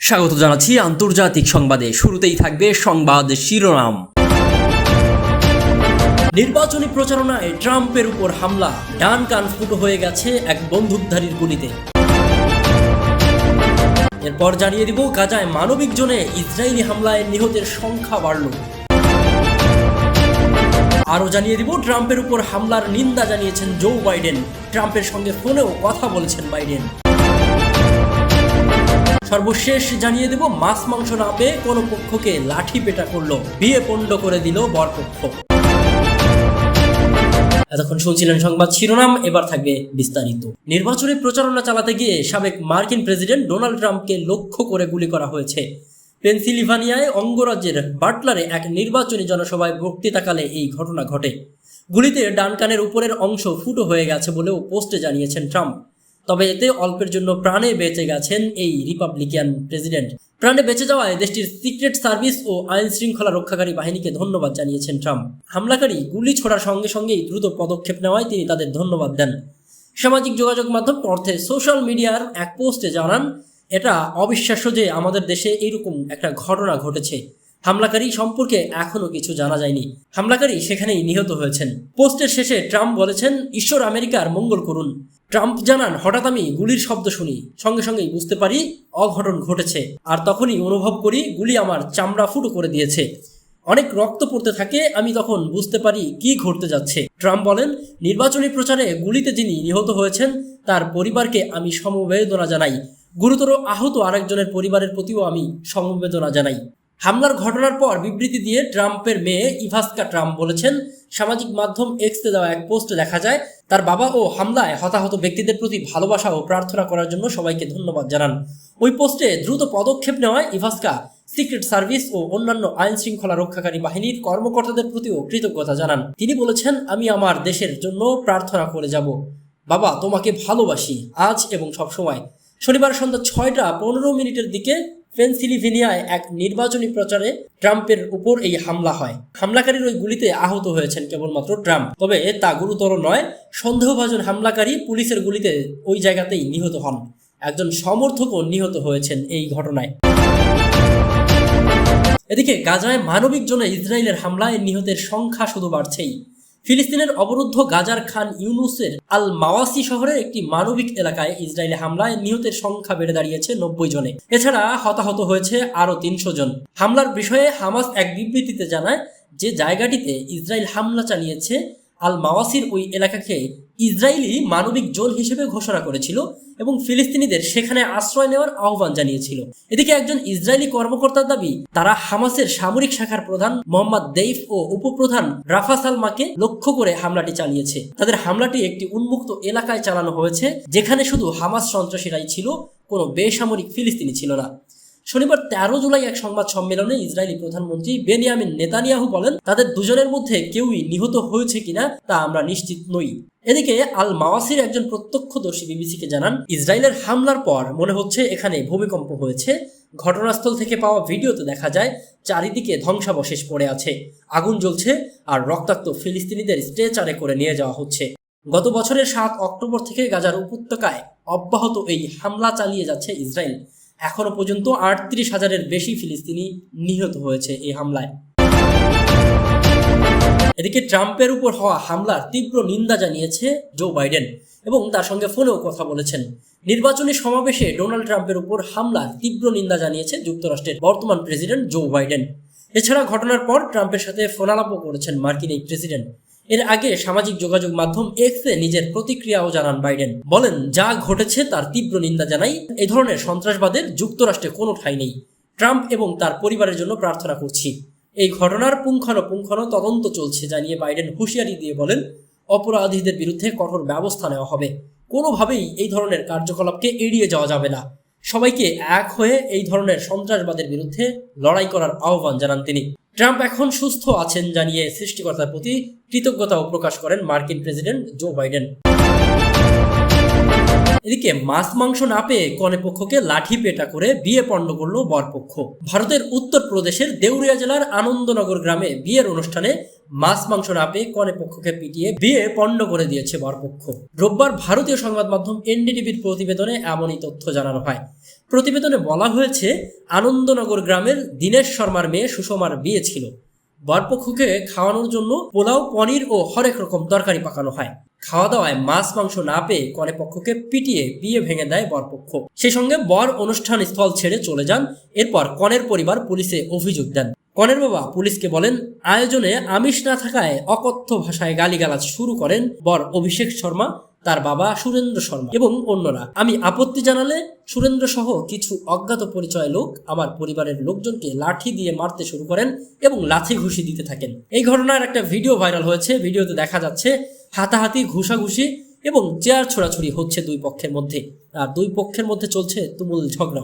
স্বাগত জানাচ্ছি আন্তর্জাতিক সংবাদে। শুরুতেই থাকবে সংবাদ শিরোনাম। নির্বাচনী প্রচারণায় ট্রাম্পের উপর হামলা, ডান কান ফুটো হয়ে গেছে এক বন্দুকধারীর গুলিতে। এরপর জানিয়ে দিব গাজায় মানবিক জোনে ইসরায়েলি হামলায় নিহতের সংখ্যা বাড়ল। আরও জানিয়ে দিব ট্রাম্পের উপর হামলার নিন্দা জানিয়েছেন জো বাইডেন, ট্রাম্পের সঙ্গে ফোনেও কথা বলেছেন বাইডেন। সর্বশেষ জানিয়ে দেব মাছ মাংস না পেয়ে কোনো পক্ষকে লাঠি পেটা করলো, বিয়ে পণ্ড করে দিল বরপক্ষ। এতক্ষণ শুনছিলেন সংবাদ শিরোনাম, এবার থাকবে বিস্তারিত। নির্বাচনী প্রচারণা চালাতে গিয়ে সাবেক মার্কিন প্রেসিডেন্ট ডোনাল্ড ট্রাম্পকে লক্ষ্য করে গুলি করা হয়েছে। পেনসিলভানিয়ায় অঙ্গরাজ্যের বাটলারে এক নির্বাচনী জনসভায় বক্তৃতাকালে এই ঘটনা ঘটে। গুলিতে ডান কানের উপরের অংশ ফুটো হয়ে গেছে বলেও পোস্টে জানিয়েছেন ট্রাম্প। তবে এতে অল্পের জন্য প্রাণে বেঁচে গেছেন এই রিপাবলিকান প্রেসিডেন্ট। প্রাণে বেঁচে যাওয়ায় দেশটির সিক্রেট সার্ভিস ও আইন শৃঙ্খলা রক্ষাকারী বাহিনীকে ধন্যবাদ জানিয়েছেন ট্রাম্প। হামলাকারী গুলি ছোড়ার সঙ্গে সঙ্গেই দ্রুত পদক্ষেপ নেওয়ায় তিনি তাদের ধন্যবাদ দেন। সামাজিক যোগাযোগ মাধ্যম অর্থে সোশ্যাল মিডিয়ার এক পোস্টে জানান, এটা অবিশ্বাস্য যে আমাদের দেশে এইরকম একটা ঘটনা ঘটেছে। হামলাকারী সম্পর্কে এখনো কিছু জানা যায়নি। হামলাকারী সেখানেই নিহত হয়েছেন। পোস্টের শেষে ট্রাম্প বলেছেন, ঈশ্বর আমেরিকার মঙ্গল করুন। ট্রাম্প জানান, হঠাৎ আমি গুলির শব্দ শুনি, সঙ্গে সঙ্গেই বুঝতে পারি অঘটন ঘটেছে, আর তখনই অনুভব করি গুলি আমার চামড়া ফুটো করে দিয়েছে। অনেক রক্ত পড়তে থাকে, আমি তখন বুঝতে পারি কি ঘটতে যাচ্ছে। ট্রাম্প বলেন, নির্বাচনী প্রচারে গুলিতে যিনি নিহত হয়েছেন তার পরিবারকে আমি সমবেদনা জানাই। গুরুতর আহত আরেকজনের পরিবারের প্রতিও আমি সমবেদনা জানাই। হামলার ঘটনার পর বিবৃতি দিয়ে ট্রাম্পের মেয়ে ইভাস্কা ট্রাম্প বলেছেন, সামাজিক মাধ্যম এক্সে দেওয়া এক পোস্টে দেখা যায় তার বাবা ও হামলায় হতাহত ব্যক্তিদের প্রতি ভালোবাসা ও প্রার্থনা করার জন্য সবাইকে ধন্যবাদ জানান। ওই পোস্টে দ্রুত পদক্ষেপ নেওয়ায় ইভাস্কা সিক্রেট সার্ভিস ও অন্যান্য আইন শৃঙ্খলা রক্ষাকারী বাহিনীর কর্মকর্তাদের প্রতিও কৃতজ্ঞতা জানান। তিনি বলেছেন, আমি আমার দেশের জন্য প্রার্থনা করে যাব। বাবা, তোমাকে ভালোবাসি, আজ এবং সবসময়। শনিবার সন্ধ্যা 6:15 দিকে পেনসিলভেনিয়ায় এক নির্বাচনী প্রচারে ট্রাম্পের উপর এই হামলা হয়। হামলাকারীর ওই গুলিতে আহত হয়েছেন কেবলমাত্র ট্রাম্প, তবে তা গুরুতর নয়। সন্দেহভাজন হামলাকারী পুলিশের গুলিতে ওই জায়গাতেই নিহত হন। একজন সমর্থকও নিহত হয়েছেন এই ঘটনায়। এদিকে গাজায় মানবিক জোনে ইসরায়েলের হামলায় নিহতের সংখ্যা শুধু বাড়ছেই। ফিলিস্তিনের অবরুদ্ধ গাজার খান ইউনুসের আল মাওয়াসি শহরের একটি মানবিক এলাকায় ইসরায়েলি হামলায় নিহতের সংখ্যা বেড়ে দাঁড়িয়েছে 90 জনে। এছাড়া হতাহত হয়েছে আরও 300 জন। হামলার বিষয়ে হামাস এক বিবৃতিতে জানায়, যে জায়গাটিতে ইসরায়েল হামলা চালিয়েছে আল মাওয়াসির ওই এলাকাকে ইসরায়েলি মানবিক জোন হিসেবে ঘোষণা করেছিল এবং ফিলিস্তিনিদের সেখানে আশ্রয় নেওয়ার আহ্বান জানিয়েছিল। এদিকে একজন ইসরায়েলি কর্মকর্তার দাবি, তারা হামাসের সামরিক শাখার প্রধান মোহাম্মদ দেইফ ও উপপ্রধান রাফা সালমাকে লক্ষ্য করে হামলাটি চালিয়েছে। তাদের হামলাটি একটি উন্মুক্ত এলাকায় চালানো হয়েছে, যেখানে শুধু হামাস সন্ত্রাসীরাই ছিল, কোনো বেসামরিক ফিলিস্তিনি ছিল না। শনিবার 13 জুলাই এক সংবাদ সম্মেলনে ইসরায়েলি প্রধানমন্ত্রী বেনিয়ামিন নেতানিয়াহু বলেন, তাদের দুজনের মধ্যে কেউই নিহত হয়েছে কিনা তা আমরা নিশ্চিত নই। এদিকে আল মাওয়াসির একজন প্রত্যক্ষদর্শী বিবিসিকে জানান, ইসরায়েলের হামলার পর মনে হচ্ছে এখানে ভূমিকম্প হয়েছে। ঘটনাস্থল থেকে পাওয়া ভিডিওতে দেখা যায় চারিদিকে ধ্বংসাবশেষ পড়ে আছে, আগুন জ্বলছে আর রক্তাক্ত ফিলিস্তিনিদের স্ট্রেচারে করে নিয়ে যাওয়া হচ্ছে। গত বছরের 7 অক্টোবর থেকে গাজার উপত্যকায় অব্যাহত এই হামলা চালিয়ে যাচ্ছে ইসরায়েল। এখনো পর্যন্ত 38,000-এর বেশি ফিলিস্তিনি নিহত হয়েছে এই হামলায়। এদিকে ট্রাম্পের উপর হওয়া হামলার তীব্র নিন্দা জানিয়েছে জো বাইডেন এবং তার সঙ্গে ফোনেও কথা বলেছেন। নির্বাচনী সমাবেশে ডোনাল্ড ট্রাম্পের উপর হামলার তীব্র নিন্দা জানিয়েছে যুক্তরাষ্ট্রের বর্তমান প্রেসিডেন্ট জো বাইডেন। এছাড়া ঘটনার পর ট্রাম্পের সাথে ফোনালাপও করেছেন মার্কিন এই প্রেসিডেন্ট। এর আগে সামাজিক যোগাযোগ মাধ্যম এক্সে নিজের প্রতিক্রিয়াও জানান বাইডেন। বলেন, যা ঘটেছে তার তীব্র নিন্দা জানাই। এই ধরনের সন্ত্রাসবাদের যুক্তরাষ্ট্রে কোনো ঠাঁই নেই। ট্রাম্প এবং তার পরিবারের জন্য প্রার্থনা করছি। এই ঘটনার পুঙ্খানুপুঙ্খ তদন্ত চলছে জানিয়ে বাইডেন হুঁশিয়ারি দিয়ে বলেন, অপরাধীদের বিরুদ্ধে কঠোর ব্যবস্থা নেওয়া হবে। কোনোভাবেই এই ধরনের কার্যকলাপকে এড়িয়ে যাওয়া যাবে না। সবাইকে এক হয়ে এই ধরনের সন্ত্রাসবাদের বিরুদ্ধে লড়াই করার আহ্বান জানান তিনি। ট্রাম্প এখন সুস্থ আছেন জানিয়ে সৃষ্টিকর্তার প্রতি কৃতজ্ঞতাও প্রকাশ করেন মার্কিন প্রেসিডেন্ট জো বাইডেন। এদিকে মাছ মাংস না পেয়ে কনে পক্ষকে লাঠি পেটা করে বিয়ে পণ্ড করল বরপক্ষ। ভারতের উত্তরপ্রদেশের দেউরিয়া জেলার আনন্দনগর গ্রামে বিয়ের অনুষ্ঠানে মাছ মাংস না পেয়ে কনে পক্ষকে পিটিয়ে বিয়ে পণ্ড করে দিয়েছে বরপক্ষ। রোববার ভারতীয় সংবাদ মাধ্যম এনডিটিভির প্রতিবেদনে এমনই তথ্য জানানো হয়। প্রতিবেদনে বলা হয়েছে, আনন্দনগর গ্রামের দীনেশ শর্মার মেয়ে সুষমার বিয়ে ছিল। বরপক্ষকে খাওয়ানোর জন্য পোলাও, পনির ও হরেক রকম তরকারি পাকানো হয়। খাওয়া দাওয়ায় মাছ মাংস না পেয়ে কনে পক্ষকে পিটিয়ে বিয়ে ভেঙে দেয় বরপক্ষ। সেই সঙ্গে বর অনুষ্ঠান স্থল ছেড়ে চলে যান। এরপর কনের পরিবার পুলিশে অভিযোগ দেন। কনের বাবা পুলিশকে বলেন, আয়োজনে আমিষ না থাকায় অকথ্য ভাষায় গালিগালাজ শুরু করেন বর অভিষেক শর্মা, তার বাবা সুরেন্দ্র শর্মা এবং অন্যরা। আমি আপত্তি জানালে সুরেন্দ্র সহ কিছু অজ্ঞাত পরিচয় লোক আমার পরিবারের লোকজনকে লাঠি দিয়ে মারতে শুরু করেন এবং লাথি ঘুষি দিতে থাকেন। এই ঘটনার একটা ভিডিও ভাইরাল হয়েছে। ভিডিওতে দেখা যাচ্ছে হাতাহাতি, ঘুষাঘুষি এবং চেয়ার ছোড়াছুড়ি হচ্ছে দুই পক্ষের মধ্যে, আর দুই পক্ষের মধ্যে চলছে তুমুল ঝগড়াও।